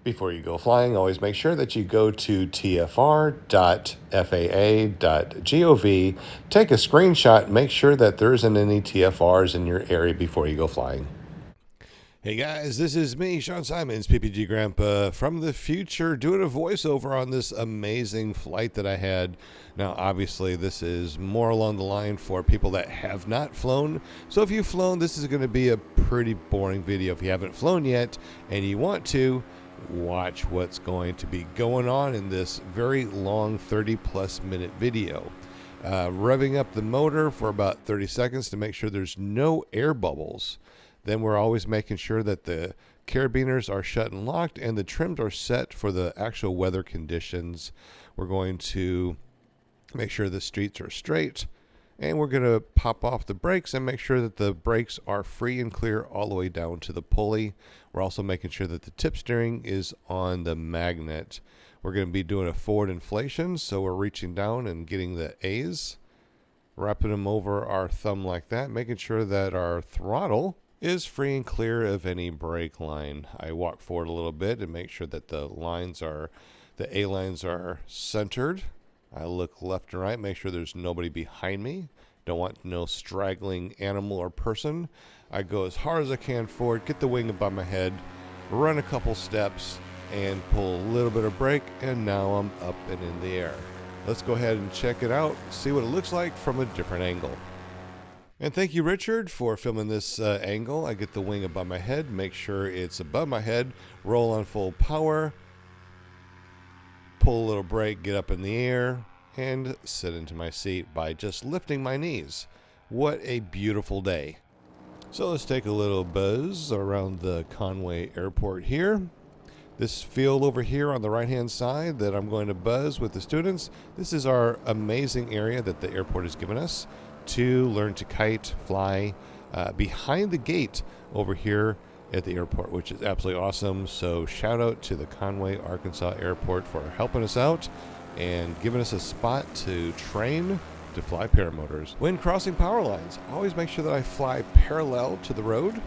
Before you go flying, always make sure that you go to tfr.faa.gov, take a screenshot, make sure that there isn't any TFRs in your area before you go flying. Hey guys, this is me, Sean Simons, PPG Grandpa from the future, doing a voiceover on this amazing flight that I had. Now, obviously, this is more along the line for people that have not flown. So if you've flown, this is going to be a pretty boring video. If you haven't flown yet and you want to, watch what's going to be going on in this very long 30-plus minute video. Revving up the motor for about 30 seconds to make sure there's no air bubbles. Then we're always making sure that the carabiners are shut and locked and the trims are set for the actual weather conditions. We're going to make sure the streets are straight, and we're going to pop off the brakes and make sure that the brakes are free and clear all the way down to the pulley. We're also making sure that the tip steering is on the magnet. We're going to be doing a forward inflation, so we're reaching down and getting the A's, wrapping them over our thumb like that, making sure that our throttle is free and clear of any brake line. I walk forward a little bit and make sure that the A lines are centered. I look left and right, make sure there's nobody behind me. Don't want no straggling animal or person. I go as hard as I can forward, get the wing above my head, run a couple steps, and pull a little bit of brake, and now I'm up and in the air. Let's go ahead and check it out, see what it looks like from a different angle. And thank you, Richard, for filming this angle. I get the wing above my head, make sure it's above my head, roll on full power, pull a little brake, get up in the air, and sit into my seat by just lifting my knees. What a beautiful day. So let's take a little buzz around the Conway Airport here. This field over here on the right-hand side that I'm going to buzz with the students, this is our amazing area that the airport has given us to learn to kite, fly, behind the gate over here at the airport, which is absolutely awesome. So shout out to the Conway, Arkansas airport for helping us out and giving us a spot to train to fly paramotors. When crossing power lines, always make sure that I fly parallel to the road.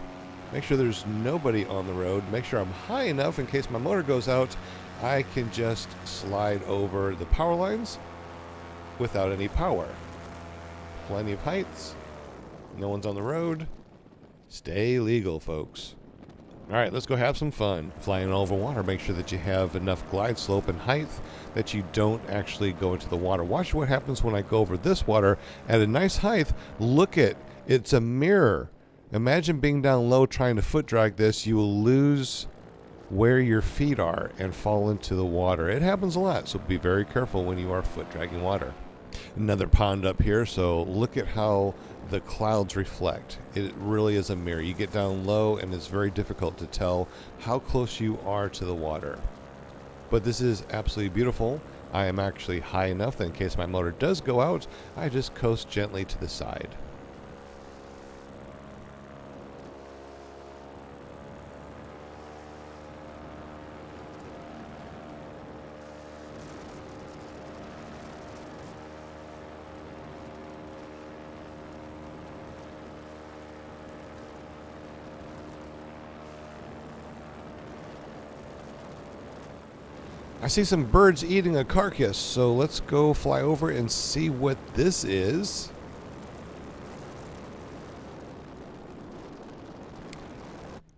Make sure there's nobody on the road. Make sure I'm high enough in case my motor goes out, I can just slide over the power lines without any power. Plenty of heights. No one's on the road. Stay legal, folks. All right, let's go have some fun. Flying over water, make sure that you have enough glide slope and height that you don't actually go into the water. Watch what happens when I go over this water at a nice height. Look at, it's a mirror. Imagine being down low trying to foot drag this. You will lose where your feet are and fall into the water. It happens a lot, so be very careful when you are foot dragging water. Another pond up here, so look at how the clouds reflect. It really is a mirror. You get down low and it's very difficult to tell how close you are to the water. But this is absolutely beautiful. I am actually high enough that in case my motor does go out, I just coast gently to the side. I see some birds eating a carcass, so let's go fly over and see what this is.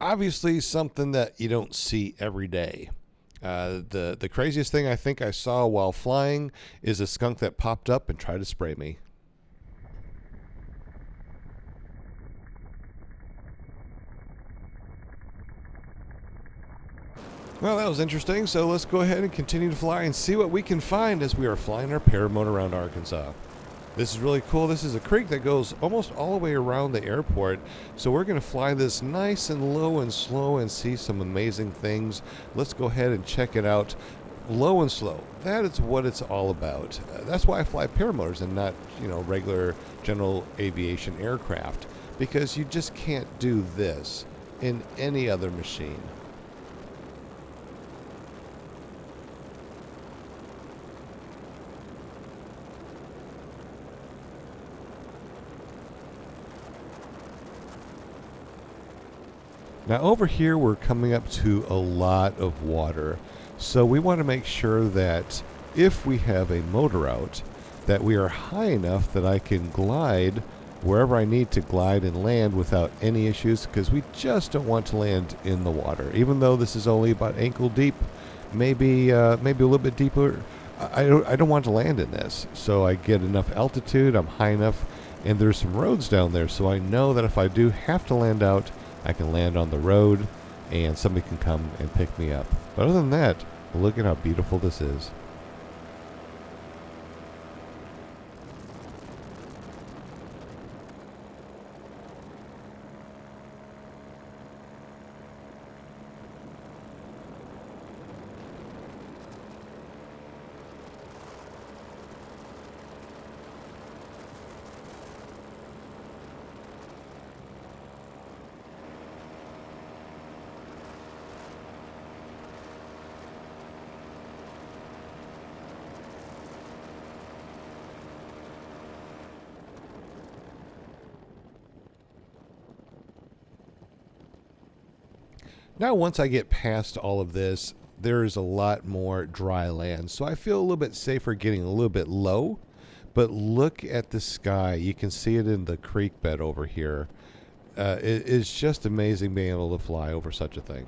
Obviously something that you don't see every day. The craziest thing I think I saw while flying is a skunk that popped up and tried to spray me. Well, that was interesting, so let's go ahead and continue to fly and see what we can find as we are flying our paramotor around Arkansas. This is really cool. This is a creek that goes almost all the way around the airport, so we're going to fly this nice and low and slow and see some amazing things. Let's go ahead and check it out. Low and slow. That is what it's all about. That's why I fly paramotors and not, regular general aviation aircraft, because you just can't do this in any other machine. Now over here we're coming up to a lot of water, so we want to make sure that if we have a motor out, that we are high enough that I can glide wherever I need to glide and land without any issues, because we just don't want to land in the water. Even though this is only about ankle deep, maybe a little bit deeper, I don't want to land in this. So I get enough altitude, I'm high enough, and there's some roads down there, so I know that if I do have to land out, I can land on the road and somebody can come and pick me up. But other than that, look at how beautiful this is. Now, once I get past all of this, there is a lot more dry land, so I feel a little bit safer getting a little bit low. But look at the sky. You can see it in the creek bed over here. It is just amazing being able to fly over such a thing.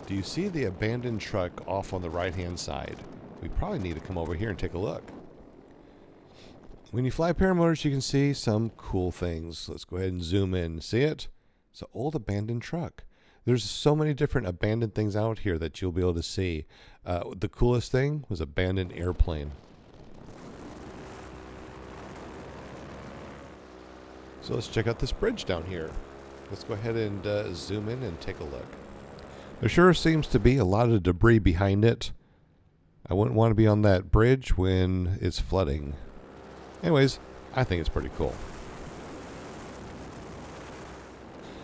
Do you see the abandoned truck off on the right-hand side? We probably need to come over here and take a look. When you fly paramotors, you can see some cool things. Let's go ahead and zoom in. See it? It's an old abandoned truck. There's so many different abandoned things out here that you'll be able to see. The coolest thing was abandoned airplane. So let's check out this bridge down here. Let's go ahead and zoom in and take a look. There sure seems to be a lot of debris behind it. I wouldn't want to be on that bridge when it's flooding. Anyways, I think it's pretty cool.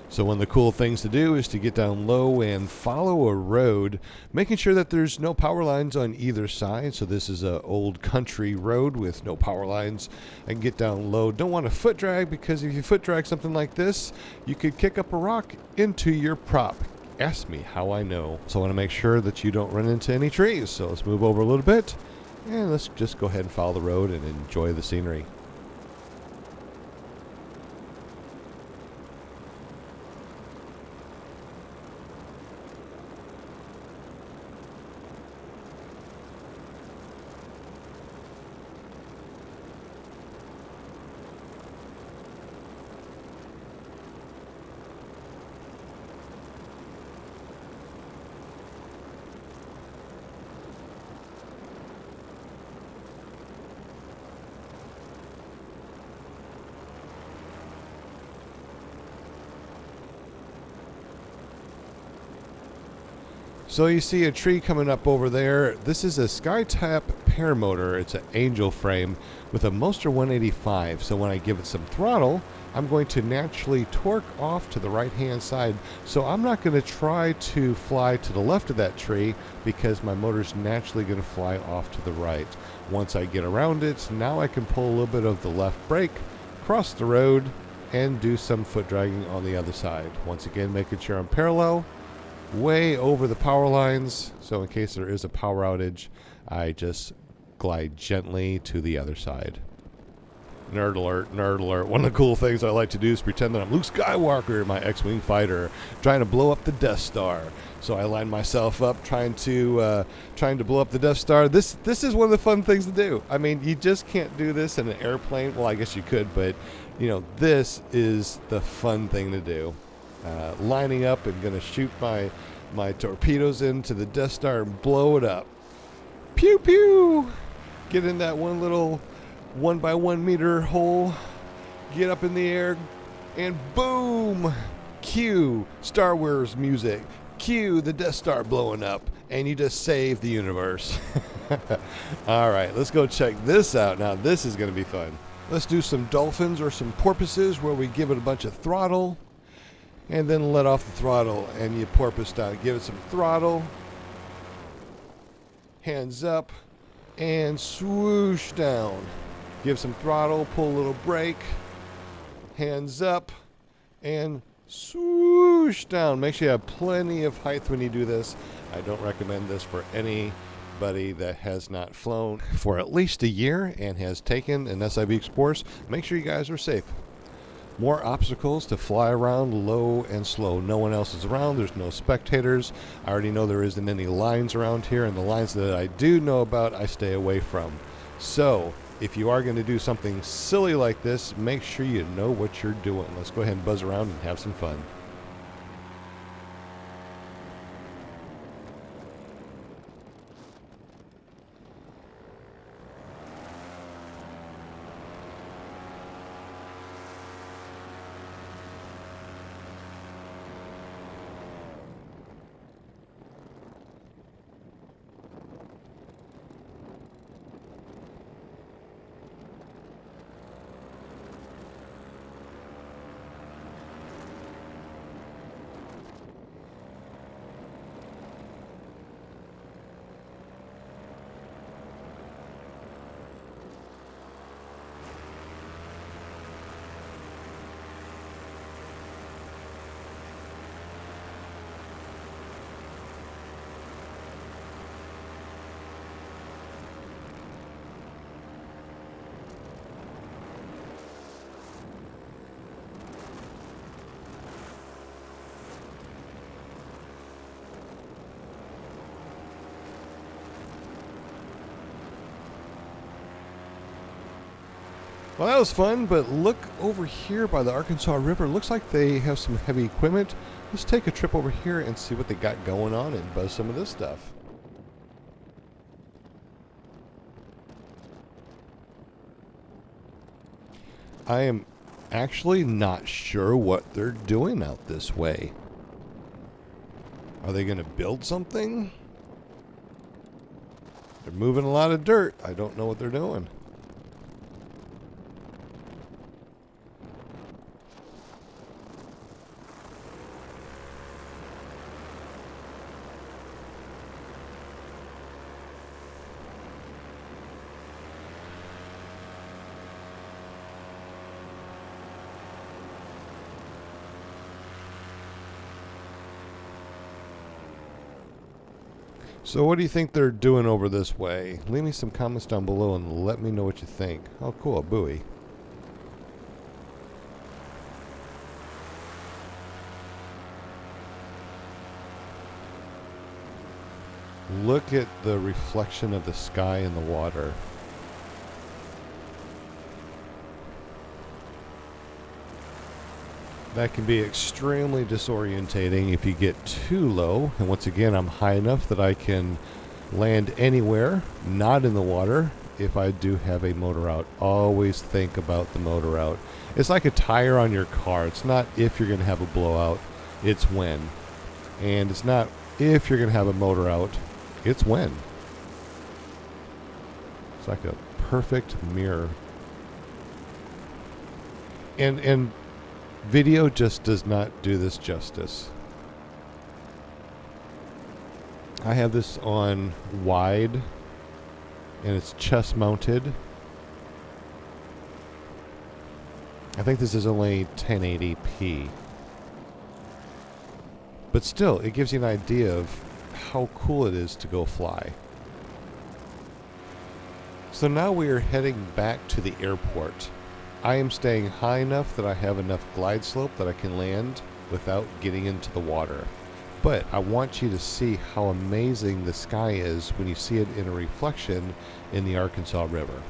So one of the cool things to do is to get down low and follow a road, making sure that there's no power lines on either side. So this is an old country road with no power lines. I can get down low. Don't want to foot drag, because if you foot drag something like this, you could kick up a rock into your prop. Ask me how I know. So I want to make sure that you don't run into any trees. So let's move over a little bit and let's just go ahead and follow the road and enjoy the scenery. So you see a tree coming up over there. This is a SkyTap Paramotor. It's an angel frame with a Moster 185. So when I give it some throttle, I'm going to naturally torque off to the right-hand side. So I'm not going to try to fly to the left of that tree, because my motor's naturally going to fly off to the right. Once I get around it, now I can pull a little bit of the left brake, cross the road, and do some foot dragging on the other side. Once again, making sure I'm parallel, way over the power lines, so in case there is a power outage, I just glide gently to the other side. Nerd alert, nerd alert. One of the cool things I like to do is pretend that I'm Luke Skywalker, my X-Wing fighter, trying to blow up the Death Star. So I line myself up trying to blow up the Death Star. This is one of the fun things to do. I mean, you just can't do this in an airplane. Well, I guess you could, but you know, this is the fun thing to do. Lining up and going to shoot my torpedoes into the Death Star and blow it up. Pew pew! Get in that one little 1 by 1 meter hole, get up in the air, and boom! Cue Star Wars music. Cue the Death Star blowing up, and you just save the universe. All right, let's go check this out. Now this is going to be fun. Let's do some dolphins or some porpoises where we give it a bunch of throttle and then let off the throttle and you porpoise down. Give it some throttle, hands up, and swoosh down. Give some throttle, pull a little brake, hands up, and swoosh down. Make sure you have plenty of height when you do this. I don't recommend this for anybody that has not flown for at least a year and has taken an SIV course. Make sure you guys are safe. More obstacles to fly around low and slow. No one else is around. There's no spectators. I already know there isn't any lines around here, and the lines that I do know about, I stay away from. So, if you are going to do something silly like this, make sure you know what you're doing. Let's go ahead and buzz around and have some fun. Well, that was fun, but look over here by the Arkansas River. Looks like they have some heavy equipment. Let's take a trip over here and see what they got going on and buzz some of this stuff. I am actually not sure what they're doing out this way. Are they going to build something? They're moving a lot of dirt. I don't know what they're doing. So what do you think they're doing over this way? Leave me some comments down below and let me know what you think. Oh, cool, a buoy. Look at the reflection of the sky in the water. That can be extremely disorientating if you get too low. And once again, I'm high enough that I can land anywhere, not in the water, if I do have a motor out. Always think about the motor out. It's like a tire on your car. It's not if you're going to have a blowout, it's when. And it's not if you're going to have a motor out, it's when. It's like a perfect mirror. And video just does not do this justice. I have this on wide and it's chest mounted. I think this is only 1080p. But still, it gives you an idea of how cool it is to go fly. So now we are heading back to the airport. I am staying high enough that I have enough glide slope that I can land without getting into the water. But I want you to see how amazing the sky is when you see it in a reflection in the Arkansas River.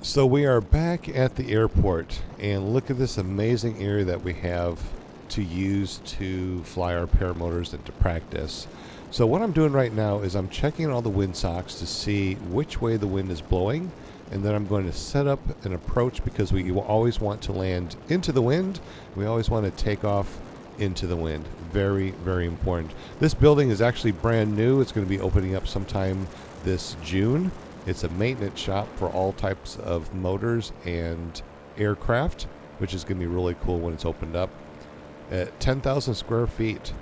So we are back at the airport, and look at this amazing area that we have to use to fly our paramotors and to practice. So what I'm doing right now is I'm checking all the windsocks to see which way the wind is blowing, and then I'm going to set up an approach because we always want to land into the wind. We always want to take off into the wind. Very, very important. This building is actually brand new. It's going to be opening up sometime this June. It's a maintenance shop for all types of motors and aircraft, which is going to be really cool when it's opened up. At 10,000 square feet.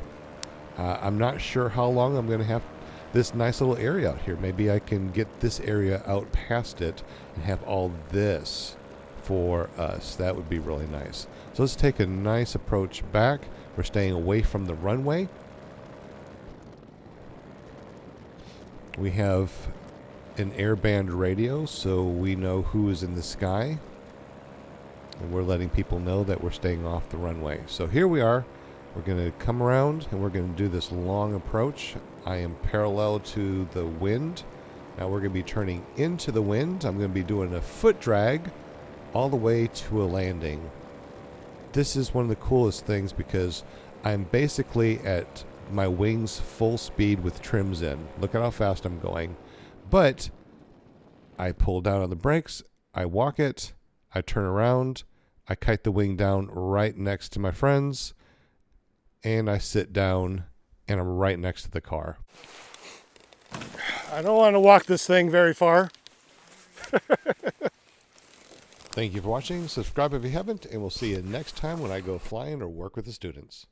I'm not sure how long I'm going to have this nice little area out here. Maybe I can get this area out past it and have all this for us. That would be really nice. So let's take a nice approach back. We're staying away from the runway. We have an airband radio, so we know who is in the sky, and we're letting people know that we're staying off the runway. So here we are. We're going to come around and we're going to do this long approach. I am parallel to the wind. Now we're going to be turning into the wind. I'm going to be doing a foot drag all the way to a landing. This is one of the coolest things because I'm basically at my wings full speed with trims in. Look at how fast I'm going. But I pull down on the brakes, I walk it, I turn around, I kite the wing down right next to my friends, and I sit down, and I'm right next to the car. I don't want to walk this thing very far. Thank you for watching. Subscribe if you haven't, and we'll see you next time when I go flying or work with the students.